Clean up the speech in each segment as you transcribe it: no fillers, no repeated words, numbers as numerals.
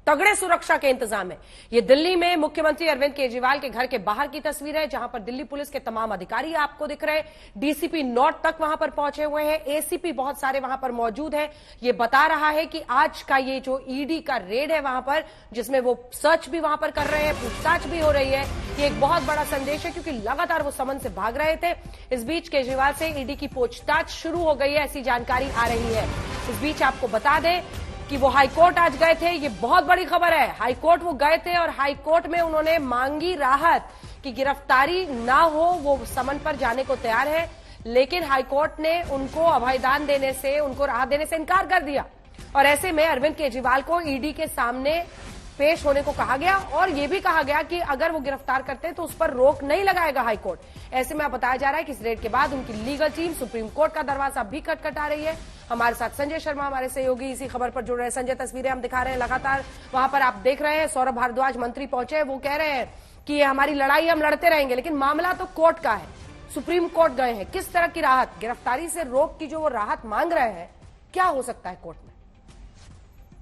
तगड़े सुरक्षा के इंतजाम है। ये दिल्ली में मुख्यमंत्री अरविंद केजरीवाल के घर के बाहर की तस्वीर है, जहां पर दिल्ली पुलिस के तमाम अधिकारी आपको दिख रहे हैं। डीसीपी नॉर्थ तक वहां पर पहुंचे हुए हैं, एसीपी बहुत सारे वहां पर मौजूद हैं। ये बता रहा है कि आज का ये जो ईडी का रेड है वहां पर, जिसमें वो सर्च भी वहां पर कर रहे हैं, पूछताछ भी हो रही है, ये एक बहुत बड़ा संदेश है, क्योंकि लगातार वो समन से भाग रहे थे। इस बीच केजरीवाल से ईडी की पूछताछ शुरू हो गई है, ऐसी जानकारी आ रही है। इस बीच आपको बता दें कि वो हाईकोर्ट आज गए थे। ये बहुत बड़ी खबर है, हाईकोर्ट वो गए थे और हाईकोर्ट में उन्होंने मांगी राहत कि गिरफ्तारी ना हो, वो समन पर जाने को तैयार है, लेकिन हाईकोर्ट ने उनको अभयदान देने से, उनको राहत देने से इनकार कर दिया। और ऐसे में अरविंद केजरीवाल को ईडी के सामने पेश होने को कहा गया और यह भी कहा गया कि अगर वो गिरफ्तार करते हैं तो उस पर रोक नहीं लगाएगा हाईकोर्ट। ऐसे में बताया जा रहा है कि इस रेड के बाद उनकी लीगल टीम सुप्रीम कोर्ट का दरवाजा भी खटखटा रही है। हमारे साथ संजय शर्मा हमारे सहयोगी इसी खबर पर जुड़ रहे हैं। संजय, तस्वीरें हम दिखा रहे हैं लगातार, वहां पर आप देख रहे हैं सौरभ भारद्वाज मंत्री पहुंचे, वो कह रहे हैं कि हमारी लड़ाई हम लड़ते रहेंगे, लेकिन मामला तो कोर्ट का है, सुप्रीम कोर्ट गए हैं। किस तरह की राहत, गिरफ्तारी से रोक की जो वो राहत मांग रहे हैं, क्या हो सकता है कोर्ट में?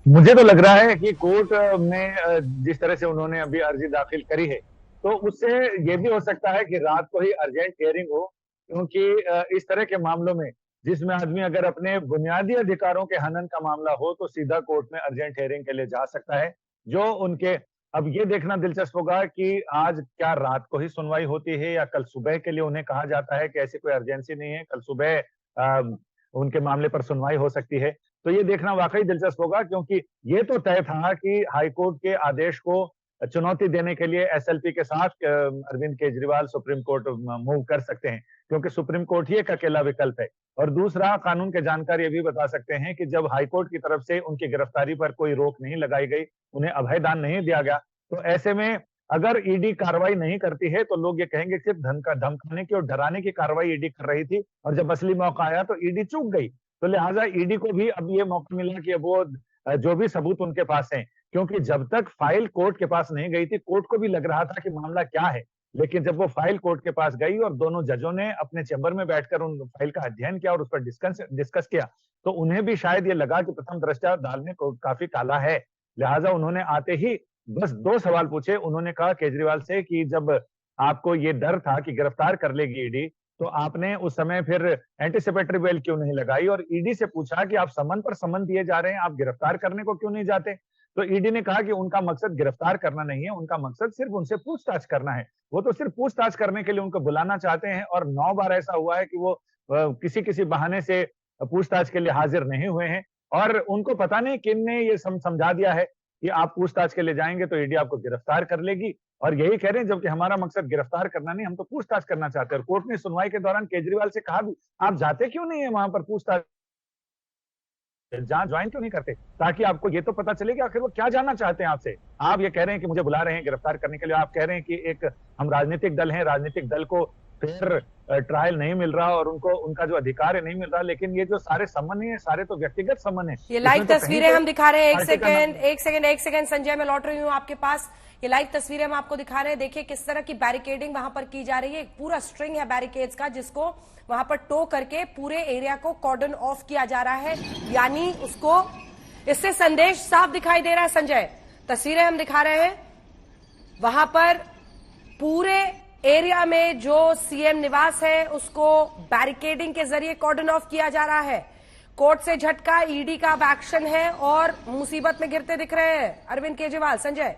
मुझे तो लग रहा है कि कोर्ट में जिस तरह से उन्होंने अभी अर्जी दाखिल करी है, तो उससे ये भी हो सकता है कि रात को ही अर्जेंट हियरिंग हो, क्योंकि इस तरह के मामलों में जिसमें आदमी अगर अपने बुनियादी अधिकारों के हनन का मामला हो तो सीधा कोर्ट में अर्जेंट हियरिंग के लिए जा सकता है। जो उनके अब ये देखना दिलचस्प होगा कि आज क्या रात को ही सुनवाई होती है या कल सुबह के लिए उन्हें कहा जाता है कि ऐसी कोई अर्जेंसी नहीं है, कल सुबह उनके मामले पर सुनवाई हो सकती है। तो ये देखना वाकई दिलचस्प होगा, क्योंकि ये तो तय था कि हाईकोर्ट के आदेश को चुनौती देने के लिए एसएलपी के साथ Arvind Kejriwal supreme court move कर सकते हैं, क्योंकि सुप्रीम कोर्ट ही एक अकेला विकल्प है। और दूसरा, कानून के जानकार ये भी बता सकते हैं कि जब हाईकोर्ट की तरफ से उनकी गिरफ्तारी पर कोई रोक नहीं लगाई गई, उन्हें अभयदान नहीं दिया गया, तो ऐसे में अगर ईडी कार्रवाई नहीं करती है तो लोग ये कहेंगे सिर्फ धमकाने की और डराने की कार्रवाई ईडी कर रही थी, और जब असली मौका आया तो ईडी चूक गई। तो लिहाजा ईडी को भी अब ये मौका मिला कि अब वो जो भी सबूत उनके पास हैं, क्योंकि जब तक फाइल कोर्ट के पास नहीं गई थी, कोर्ट को भी लग रहा था कि मामला क्या है, लेकिन जब वो फाइल कोर्ट के पास गई और दोनों जजों ने अपने चैम्बर में बैठकर उन फाइल का अध्ययन किया और उस पर डिस्कस किया, तो उन्हें भी शायद ये लगा कि प्रथम दृष्टया दाल में काफी काला है। लिहाजा उन्होंने आते ही बस दो सवाल पूछे। उन्होंने कहा केजरीवाल से कि जब आपको ये डर था कि गिरफ्तार कर लेगी ईडी, तो आपने उस समय फिर एंटीसिपेटरी बेल क्यों नहीं लगाई, और ईडी से पूछा कि आप समन पर समन दिए जा रहे हैं, आप गिरफ्तार करने को क्यों नहीं जाते। तो ईडी ने कहा कि उनका मकसद गिरफ्तार करना नहीं है, उनका मकसद सिर्फ उनसे पूछताछ करना है। वो तो सिर्फ पूछताछ करने के लिए उनको बुलाना चाहते हैं, और 9 बार ऐसा हुआ है कि वो किसी किसी बहाने से पूछताछ के लिए हाजिर नहीं हुए हैं, और उनको पता नहीं किन ने ये समझा दिया है कि आप पूछताछ के लिए जाएंगे तो ईडी आपको गिरफ्तार कर लेगी, और यही कह रहे हैं, जबकि हमारा मकसद गिरफ्तार करना नहीं, हम तो पूछताछ करना चाहते हैं। और कोर्ट ने सुनवाई के दौरान केजरीवाल से कहा भी, आप जाते क्यों नहीं है वहां पर पूछताछ, जांच ज्वाइन क्यों नहीं करते, ताकि आपको ये तो पता चले कि आखिर वो क्या जानना चाहते हैं आपसे। आप ये कह रहे हैं कि मुझे बुला रहे हैं गिरफ्तार करने के लिए, आप कह रहे हैं कि एक हम राजनीतिक दल हैं, राजनीतिक दल को फेयर ट्रायल नहीं मिल रहा और उनको उनका जो अधिकार है नहीं मिल रहा, लेकिन ये जो सारे समन है सारे तो व्यक्तिगत समन है। ये लाइव तस्वीरें हम दिखा रहे हैं, एक सेकंड संजय, मैं लौट रही हूँ आपके पास। ये लाइव तस्वीरें हम आपको दिखा रहे हैं, देखिए किस तरह की बैरिकेडिंग वहां पर की जा रही है। एक पूरा स्ट्रिंग है बैरिकेड्स का, जिसको वहां पर टो करके पूरे एरिया को कॉर्डन ऑफ किया जा रहा है, यानी उसको, इससे संदेश साफ दिखाई दे रहा है संजय। तस्वीरें हम दिखा रहे हैं, वहां पर पूरे एरिया में जो सीएम निवास है उसको बैरिकेडिंग के जरिए कॉर्डन ऑफ किया जा रहा है। कोर्ट से झटका, ईडी का अब एक्शन है और मुसीबत में गिरते दिख रहे हैं अरविंद केजरीवाल। संजय,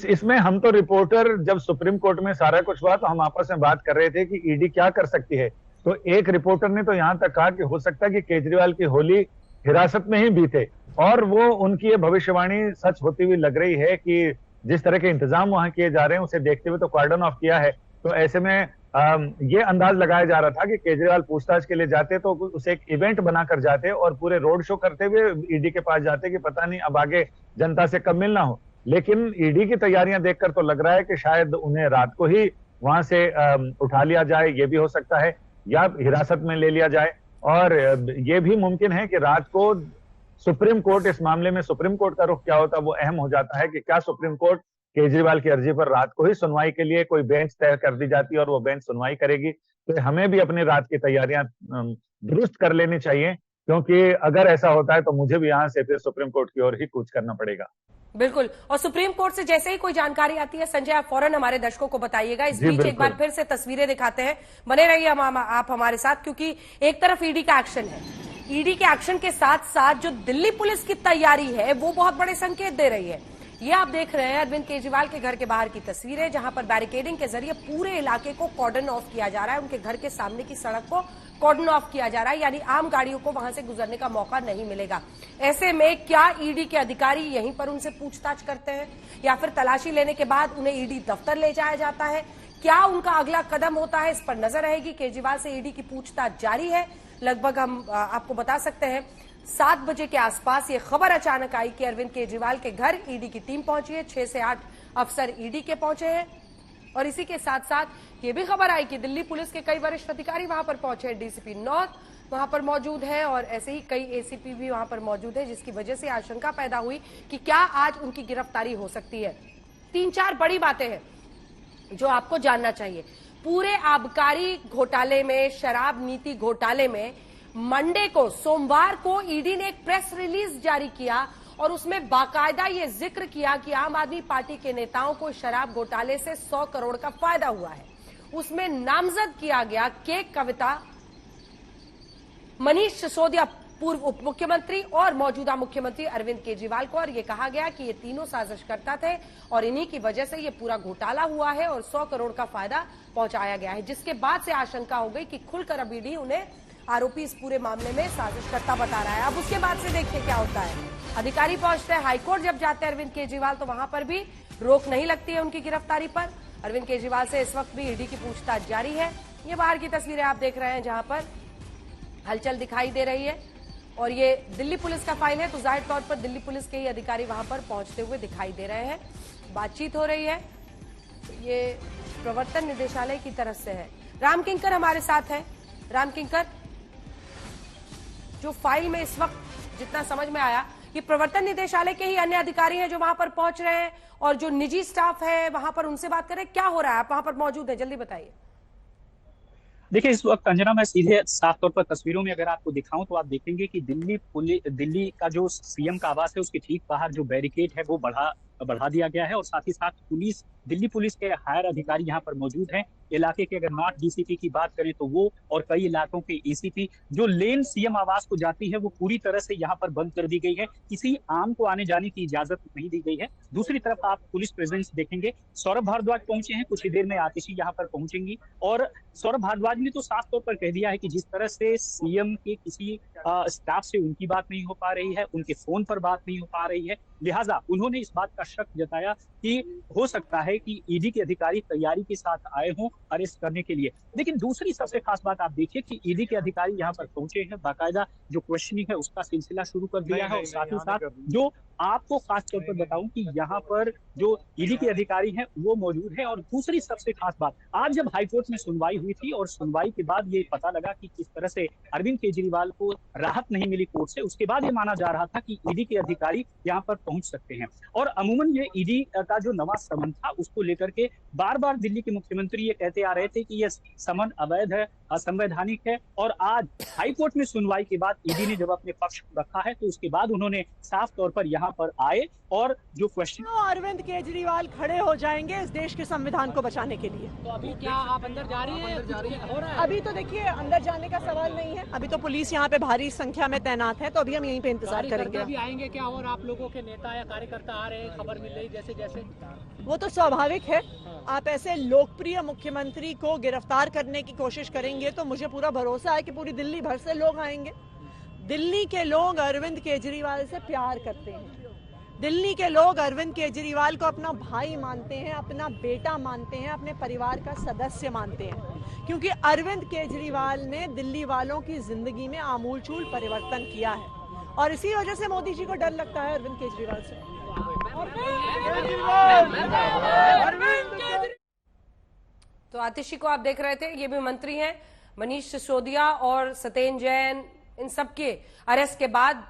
इसमें हम तो रिपोर्टर, जब सुप्रीम कोर्ट में सारा कुछ हुआ तो हम आपस में बात कर रहे थे कि ईडी क्या कर सकती है, तो एक रिपोर्टर ने तो यहां तक कहा कि हो सकता है कि केजरीवाल की होली हिरासत में ही बीते, और वो उनकी ये भविष्यवाणी सच होती हुई लग रही है कि जिस तरह के इंतजाम वहां किए जा रहे हैं उसे देखते हुए तो कॉर्डन ऑफ किया है। तो ऐसे में ये अंदाज लगाया जा रहा था कि केजरीवाल पूछताछ के लिए जाते तो उसे एक इवेंट बनाकर जाते और पूरे रोड शो करते हुए ईडी के पास जाते कि पता नहीं अब आगे जनता से कब मिलना हो। लेकिन ईडी की तैयारियां देखकर तो लग रहा है कि शायद उन्हें रात को ही वहां से उठा लिया जाए, ये भी हो सकता है, या हिरासत में ले लिया जाए। और ये भी मुमकिन है कि रात को सुप्रीम कोर्ट, इस मामले में सुप्रीम कोर्ट का रुख क्या होता है वो अहम हो जाता है कि क्या सुप्रीम कोर्ट केजरीवाल की अर्जी पर रात को ही सुनवाई के लिए कोई बेंच तय कर दी जाती है और वो बेंच सुनवाई करेगी। तो हमें भी अपनी रात की तैयारियां दुरुस्त कर लेनी चाहिए, क्योंकि अगर ऐसा होता है तो मुझे भी यहां से फिर सुप्रीम कोर्ट की ओर ही कूच करना पड़ेगा। बिल्कुल। और सुप्रीम कोर्ट से जैसे ही कोई जानकारी आती है संजय, आप फौरन हमारे दर्शकों को बताइएगा। इस बीच एक बार फिर से तस्वीरें दिखाते हैं, बने रहिए आप हमारे साथ, क्योंकि एक तरफ ईडी का एक्शन है, ईडी के एक्शन के साथ साथ जो दिल्ली पुलिस की तैयारी है वो बहुत बड़े संकेत दे रही है। ये आप देख रहे हैं अरविंद केजरीवाल के घर के बाहर की तस्वीरें, जहां पर बैरिकेडिंग के जरिए पूरे इलाके को कॉर्डन ऑफ किया जा रहा है। उनके घर के सामने की सड़क को कॉर्डन ऑफ किया जा रहा है, यानी आम गाड़ियों को वहां से गुजरने का मौका नहीं मिलेगा। ऐसे में क्या ईडी के अधिकारी यहीं पर उनसे पूछताछ करते हैं, या फिर तलाशी लेने के बाद उन्हें ईडी दफ्तर ले जाया जाता है? क्या उनका अगला कदम होता है, इस पर नजर रहेगी। केजरीवाल से ईडी की पूछताछ जारी है। लगभग हम आपको बता सकते हैं 7 बजे के आसपास ये खबर अचानक आई कि अरविंद केजरीवाल के घर ईडी की टीम पहुंची है। 6 से 8 अफसर ईडी के पहुंचे हैं, और इसी के साथ साथ ये भी खबर आई कि दिल्ली पुलिस के कई वरिष्ठ अधिकारी वहां पर पहुंचे हैं। डीसीपी नॉर्थ वहां पर मौजूद है, और ऐसे ही कई एसीपी भी वहां पर मौजूद है, जिसकी वजह से आशंका पैदा हुई कि क्या आज उनकी गिरफ्तारी हो सकती है। 3-4 बड़ी बातें हैं जो आपको जानना चाहिए। पूरे आबकारी घोटाले में, शराब नीति घोटाले में मंडे को, सोमवार को ईडी ने एक प्रेस रिलीज जारी किया और उसमें बाकायदा ये जिक्र किया कि आम आदमी पार्टी के नेताओं को शराब घोटाले से 100 करोड़ का फायदा हुआ है। उसमें नामजद किया गया के कविता, मनीष सिसोदिया पूर्व उप मुख्यमंत्री और मौजूदा मुख्यमंत्री अरविंद केजरीवाल को, और ये कहा गया कि ये तीनों साजिशकर्ता थे और इन्हीं की वजह से ये पूरा घोटाला हुआ है और 100 करोड़ का फायदा पहुंचाया गया है। जिसके बाद से आशंका हो गई कि खुलकर अब ईडी उन्हें आरोपी इस पूरे मामले में साजिशकर्ता बता रहा है। अब उसके बाद से देखिए क्या होता है। अधिकारी पहुंचते हैं, हाईकोर्ट जब जाते हैं अरविंद केजरीवाल, तो वहां पर भी रोक नहीं लगती है उनकी गिरफ्तारी पर। अरविंद केजरीवाल से इस वक्त भी ईडी की पूछताछ जारी है। ये बाहर की तस्वीरें आप देख रहे हैं जहां पर हलचल दिखाई दे रही है, और ये दिल्ली पुलिस का फाइल है, तो जाहिर तौर पर दिल्ली पुलिस के ही अधिकारी वहां पर पहुंचते हुए दिखाई दे रहे हैं। बातचीत हो रही है, ये प्रवर्तन निदेशालय की तरफ से है। राम किंकर हमारे साथ है। राम किंकर, जो फाइल में इस वक्त जितना समझ में आया, ये प्रवर्तन निदेशालय के ही अन्य अधिकारी हैं जो वहां पर पहुंच रहे हैं, और जो निजी स्टाफ है वहां पर उनसे बात करें, क्या हो रहा है? आप वहां पर मौजूद है, जल्दी बताइए। देखिए, इस वक्त अंजना, मैं सीधे साफ तौर पर तस्वीरों में अगर आपको दिखाऊं तो आप देखेंगे कि दिल्ली का जो सीएम का आवास है उसके ठीक बाहर जो बैरिकेड है वो बढ़ा दिया गया है, और साथ ही साथ दिल्ली पुलिस के हायर अधिकारी यहाँ पर मौजूद हैं। इलाके के अगर नॉर्थ डीसीपी की बात करें तो वो, और कई इलाकों के एसीपी, जो लेन सीएम आवास को जाती है वो पूरी तरह से यहाँ पर बंद कर दी गई है। किसी आम को आने जाने की इजाजत नहीं दी गई है। दूसरी तरफ आप पुलिस प्रेजेंस देखेंगे, सौरभ भारद्वाज पहुंचे हैं, कुछ ही देर में आतिशी यहाँ पर पहुंचेंगी, और सौरभ भारद्वाज ने तो साफ तौर पर कह दिया है कि जिस तरह से सीएम के किसी स्टाफ से उनकी बात नहीं हो पा रही है, उनके फोन पर बात नहीं हो पा रही है, लिहाजा उन्होंने इस बात का शक जताया कि हो सकता है कि ईडी के अधिकारी तैयारी के साथ आए हों अरेस्ट करने के लिए। लेकिन दूसरी सबसे खास बात आप देखिए कि ईडी के अधिकारी यहाँ पर पहुंचे हैं, बाकायदा जो क्वेश्चनिंग है उसका सिलसिला शुरू कर दिया है, और साथ ही साथ जो आपको खास तौर पर बताऊं कि यहाँ पर जो ईडी के अधिकारी हैं वो मौजूद है। और दूसरी सबसे खास बात, आज जब हाईकोर्ट में सुनवाई हुई थी और सुनवाई के बाद ये पता लगा कि किस तरह से अरविंद केजरीवाल को राहत नहीं मिली कोर्ट से, उसके बाद ये माना जा रहा था कि ईडी के अधिकारी यहाँ पर पहुंच सकते हैं। और अमूमन ये ईडी का जो नवा समन था उसको लेकर के बार बार दिल्ली के मुख्यमंत्री ये कहते आ रहे थे कि ये समन अवैध है, असंवैधानिक है, और आज हाईकोर्ट में सुनवाई के बाद ईडी ने जब अपने पक्ष को रखा है तो उसके बाद उन्होंने साफ तौर पर यहाँ पर आए और जो क्वेश्चन, अरविंद केजरीवाल खड़े हो जाएंगे इस देश के संविधान को बचाने के लिए। तो अभी क्या आप अंदर जा रही हैं? हो रहा है? अभी तो देखिए, अंदर जाने का सवाल नहीं है। अभी तो पुलिस यहाँ पे भारी संख्या में तैनात है, तो अभी हम यहीं पे इंतजार करेंगे। अभी आएंगे क्या? और आप लोगों के नेता या कार्यकर्ता आ रहे हैं, खबर मिल रही जैसे जैसे? वो तो स्वाभाविक है। आप ऐसे लोकप्रिय मुख्यमंत्री को गिरफ्तार करने की कोशिश करेंगे तो मुझे पूरा भरोसा है कि पूरी दिल्ली भर से लोग आएंगे। दिल्ली के लोग अरविंद केजरीवाल से प्यार करते हैं। दिल्ली के लोग अरविंद केजरीवाल को अपना भाई मानते हैं, अपना बेटा मानते हैं, अपने परिवार का सदस्य मानते हैं, क्योंकि अरविंद केजरीवाल ने दिल्ली वालों की जिंदगी में आमूलचूल परिवर्तन किया है, और इसी वजह से मोदी जी को डर लगता है अरविंद केजरीवाल से। तो आतिशी को आप देख रहे थे, ये भी मंत्री हैं, मनीष सिसोदिया और सत्येंद्र जैन। इन सबके अरेस्ट के बाद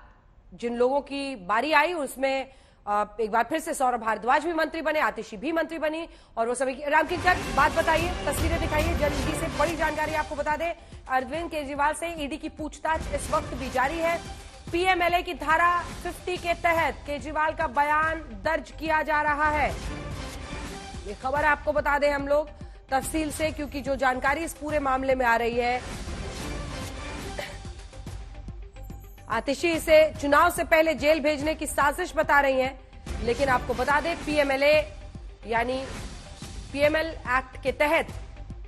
जिन लोगों की बारी आई उसमें एक बार फिर से सौरभ भारद्वाज भी मंत्री बने, आतिशी भी मंत्री बनी, और वो सभी। राम किंकर, बात बताइए, तस्वीरें दिखाइए जल्दी से। बड़ी जानकारी आपको बता दें, अरविंद केजरीवाल से ईडी की पूछताछ इस वक्त भी जारी है। पीएमएलए की धारा 50 के तहत केजरीवाल का बयान दर्ज किया जा रहा है। ये खबर आपको बता दें हम लोग तफसील से, क्योंकि जो जानकारी इस पूरे मामले में आ रही है, आतिशी इसे चुनाव से पहले जेल भेजने की साजिश बता रही हैं। लेकिन आपको बता दें पीएमएलए यानी पीएमएल एक्ट के तहत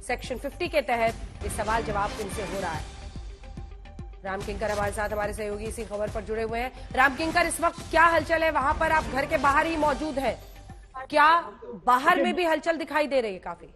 सेक्शन 50 के तहत ये सवाल जवाब उनसे हो रहा है। राम किंकर हमारे साथ, हमारे सहयोगी इसी खबर पर जुड़े हुए हैं। राम किंकर, इस वक्त क्या हलचल है वहां पर? आप घर के बाहर ही मौजूद हैं, क्या बाहर में भी हलचल दिखाई दे रही है? काफी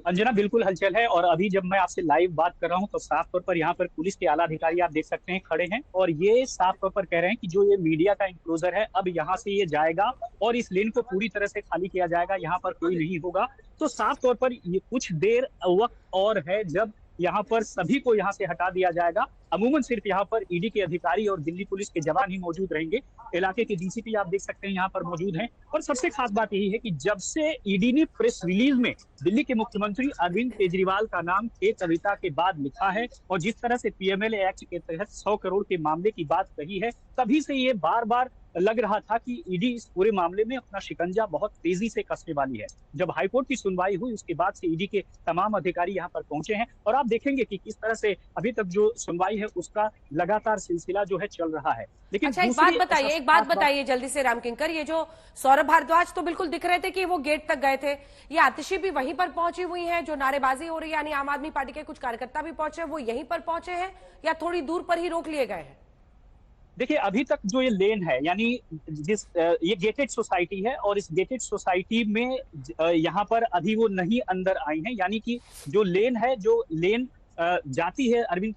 अंजना, बिल्कुल हलचल है। और अभी जब मैं आपसे लाइव बात कर रहा हूं तो साफ तौर पर यहाँ पर पुलिस के आला अधिकारी आप देख सकते हैं खड़े हैं, और ये साफ तौर पर कह रहे हैं कि जो ये मीडिया का इंक्लोजर है अब यहाँ से ये जाएगा और इस लेन को पूरी तरह से खाली किया जाएगा, यहाँ पर कोई नहीं होगा। तो साफ तौर पर ये कुछ देर वक्त और है जब यहाँ पर सभी को यहाँ से हटा दिया जाएगा। अमूमन सिर्फ यहाँ पर ईडी के अधिकारी और दिल्ली पुलिस के जवान ही मौजूद रहेंगे। इलाके के डीसीपी आप देख सकते हैं यहाँ पर मौजूद हैं। और सबसे खास बात यही है कि जब से ईडी ने प्रेस रिलीज में दिल्ली के मुख्यमंत्री अरविंद केजरीवाल का नाम एक कविता के बाद लिखा है और जिस तरह से पीएमएलए एक्ट के तहत 100 करोड़ के मामले की बात कही है, तभी से ये बार बार लग रहा था कि ईडी इस पूरे मामले में अपना शिकंजा बहुत तेजी से कसने वाली है। जब हाईकोर्ट की सुनवाई हुई उसके बाद से ईडी के तमाम अधिकारी यहाँ पर पहुंचे हैं और आप देखेंगे कि किस तरह से अभी तक जो सुनवाई है उसका लगातार सिलसिला जो है चल रहा है। लेकिन अच्छा, एक बात बताइए जल्दी से राम किंकर, ये जो सौरभ भारद्वाज तो बिल्कुल दिख रहे थे कि वो गेट तक गए थे, ये आतिशी भी वहीं पर पहुंची हुई है, जो नारेबाजी हो रही है यानी आम आदमी पार्टी के कुछ कार्यकर्ता भी पहुंचे, वो यहीं पर पहुंचे हैं या थोड़ी दूर पर ही रोक लिए गए हैं? देखिए, अभी तक जो ये लेन है यानी ये गेटेड सोसाइटी है और इस गेटेड सोसाइटी में यहाँ पर अभी वो नहीं अंदर आई हैं, यानी कि जो लेन है, जो लेन जाती है अरविंद।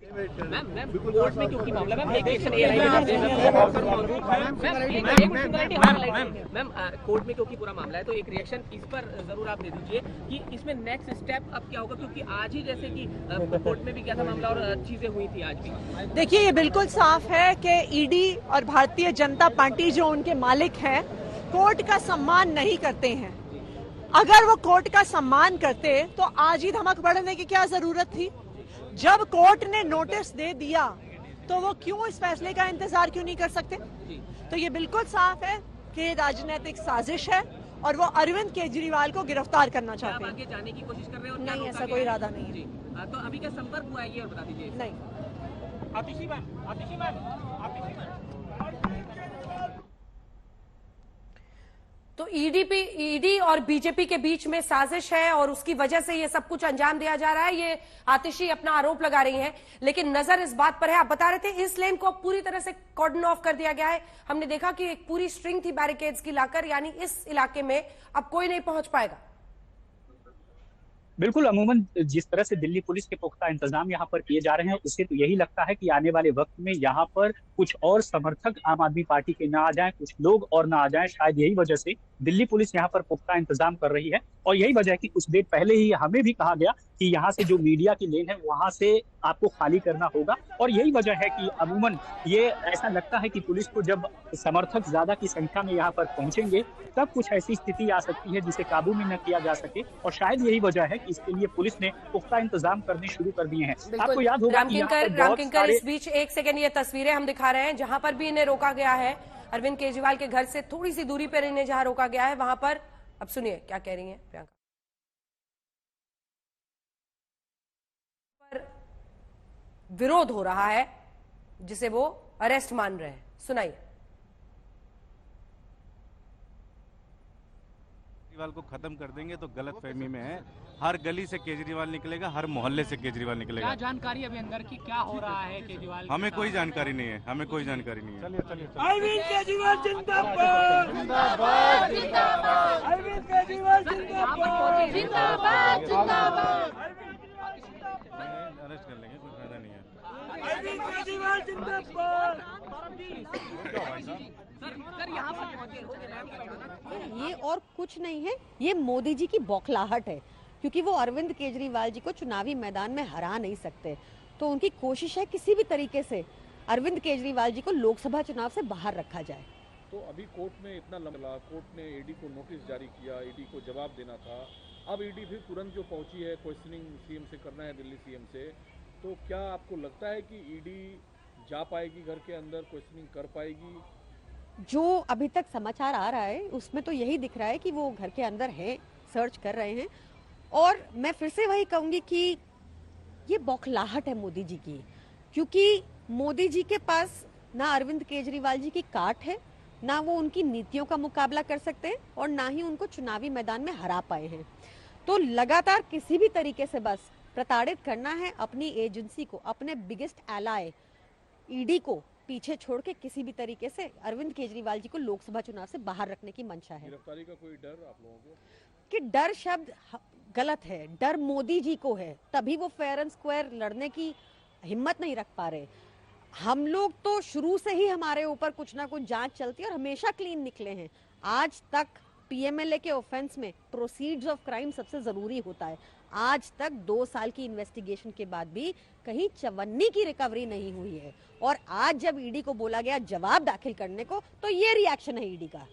मैम कोर्ट में क्योंकि मामला मैम कोर्ट में क्योंकि पूरा मामला है तो एक रिएक्शन इस पर जरूर आप दे दीजिए कि इसमें नेक्स्ट स्टेप अब क्या होगा, क्योंकि आज ही जैसे कि कोर्ट में भी क्या था मामला और चीजें हुई थी आज भी। देखिए, ये बिल्कुल साफ है कि ईडी और भारतीय जनता पार्टी जो उनके मालिक हैं कोर्ट का सम्मान नहीं करते हैं। अगर वो कोर्ट का सम्मान करते तो आज ही धमक बढ़ने की क्या जरूरत थी? जब कोर्ट ने नोटिस दे दिया तो वो क्यों इस फैसले का इंतजार क्यों नहीं कर सकते? तो ये बिल्कुल साफ है कि राजनीतिक साजिश है और वो अरविंद केजरीवाल को गिरफ्तार करना चाहते हैं। आगे जाने की कोशिश कर रहे हैं और नहीं, ऐसा कोई इरादा नहीं है। तो अभी क्या संपर्क हुआ है ये और बता दीजिए। नहीं। आतिशी मैम तो ईडी और बीजेपी के बीच में साजिश है और उसकी वजह से ये सब कुछ अंजाम दिया जा रहा है, ये आतिशी अपना आरोप लगा रही हैं। लेकिन नजर इस बात पर है, आप बता रहे थे इस लेन को अब पूरी तरह से कॉर्डन ऑफ कर दिया गया है। हमने देखा कि एक पूरी स्ट्रिंग थी बैरिकेड्स की लाकर, यानी इस इलाके में अब कोई नहीं पहुंच पाएगा। बिल्कुल, अमूमन जिस तरह से दिल्ली पुलिस के पुख्ता इंतजाम यहाँ पर किए जा रहे हैं उससे तो यही लगता है कि आने वाले वक्त में यहाँ पर कुछ और समर्थक आम आदमी पार्टी के ना आ जाएं, कुछ लोग और ना आ जाएं। शायद यही वजह से दिल्ली पुलिस यहाँ पर पुख्ता इंतजाम कर रही है और यही वजह है कि कुछ देर पहले ही हमें भी कहा गया कि यहाँ से जो मीडिया की लेन है वहां से आपको खाली करना होगा। और यही वजह है कि अमूमन ये ऐसा लगता है कि पुलिस को जब समर्थक ज्यादा की संख्या में यहाँ पर पहुंचेंगे तब कुछ ऐसी स्थिति आ सकती है जिसे काबू में न किया जा सके, और शायद यही वजह है कि इसके लिए पुलिस ने पुख्ता इंतजाम करने शुरू कर दिए हैं। आपको याद होगा राम किंकर, इस बीच एक सेकंड, ये तस्वीरें हम दिखा रहे हैं जहां पर भी इन्हें रोका गया है, अरविंद केजरीवाल के घर से थोड़ी सी दूरी पर इन्हें जहां रोका गया है वहां पर, अब सुनिए क्या कह रही हैं प्रियंका। पर विरोध हो रहा है जिसे वो अरेस्ट मान रहे हैं, सुनाइए। केजरीवाल को खत्म कर देंगे तो गलत फहमी में है। हर गली से केजरीवाल निकलेगा, हर मोहल्ले से केजरीवाल निकलेगा। क्या जानकारी अभी अंदर की क्या हो रहा है केजरीवाल? हमें कोई जानकारी नहीं है, हमें कोई जानकारी नहीं है। अरविंद केजरीवाल जिंदाबाद, जिंदाबाद, जिंदाबाद, अरविंद केजरीवाल जिंदाबाद, जिंदाबाद, जिंदाबाद, अरेस्ट कर लेंगे, कोई फायदा नहीं है। अरविंद केजरीवाल जिंदाबाद। ये और कुछ नहीं है, ये मोदी जी की बौखलाहट है, क्योंकि वो अरविंद केजरीवाल जी को चुनावी मैदान में हरा नहीं सकते। तो उनकी कोशिश है किसी भी तरीके से अरविंद केजरीवाल जी को लोकसभा चुनाव से बाहर रखा जाए। तो अभी कोर्ट में इतना लंबा, कोर्ट ने ईडी को नोटिस जारी किया, ईडी को जवाब देना था। अब ईडी फिर तुरंत जो पहुंची है क्वेश्चनिंग सीएम से करना है, दिल्ली सीएम से, तो क्या आपको लगता है कि ईडी जा पाएगी घर के अंदर, क्वेश्चनिंग कर पाएगी? जो अभी तक समाचार आ रहा है उसमें तो यही दिख रहा है कि वो घर के अंदर है, सर्च कर रहे हैं। और मैं फिर से वही कहूंगी कि ये बौखलाहट है मोदी जी की, क्योंकि मोदी जी के पास ना अरविंद केजरीवाल जी की काट है, ना वो उनकी नीतियों का मुकाबला कर सकते हैं और ना ही उनको चुनावी मैदान में हरा पाए हैं। तो लगातार किसी भी तरीके से बस प्रताड़ित करना है अपनी एजेंसी को, अपने बिगेस्ट एलाय ईडी को पीछे छोड़ के किसी भी तरीके से अरविंद केजरीवाल जी को लोकसभा चुनाव से बाहर रखने की मंशा है। गिरफ्तारी का कोई डर आप लोगों को? कि डर शब्द गलत है, डर मोदी जी को है, तभी वो फेयर एंड स्क्वायर लड़ने की हिम्मत नहीं रख पा रहे। हम लोग तो शुरू से ही हमारे ऊपर कुछ ना कुछ जांच चलती है और हमेशा क्लीन निकले हैं। आज तक पीएमएलए के ऑफेंस में प्रोसीड्स ऑफ क्राइम सबसे जरूरी होता है। आज तक 2 साल की इन्वेस्टिगेशन के बाद भी कहीं चवन्नी की रिकवरी नहीं हुई है और आज जब ईडी को बोला गया जवाब दाखिल करने को, तो ये रिएक्शन है ईडी का।